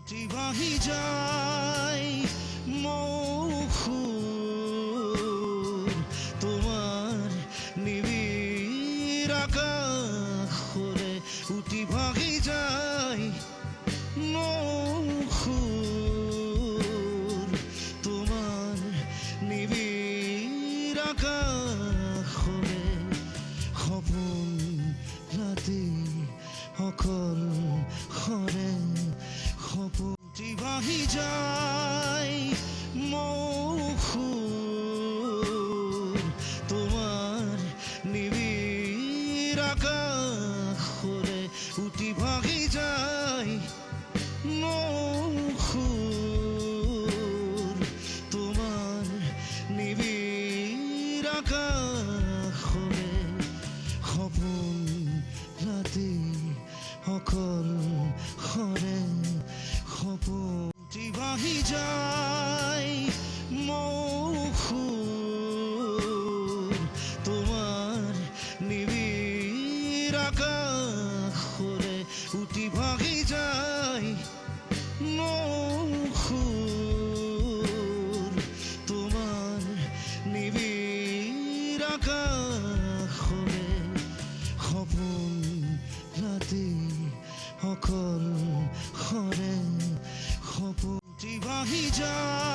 বাহি যায় মৌখুর তোমার নিবিড় আকাশ হলে উটি ভাগি যায় মৌখুর তোমার নিবিড় আকাশ হলে সপোন ৰাতি অকল সৰে সপোন বাহি যায় মৌখুর তোমার নিবিড় আকাশ হলে উটি ভাগি যায় মৌখুর তোমার নিবিড় আকাশ হলে সপোন ৰাতি অকল সৰে সপোন বাহি যায় মৌখুর তোমার নিবিড় আকাশ হলে উটি ভাগি যায় মৌখুর তোমার নিবিড় আকাশ হলে সপোন ৰাতি অকল সৰে সপোন বাহি যায়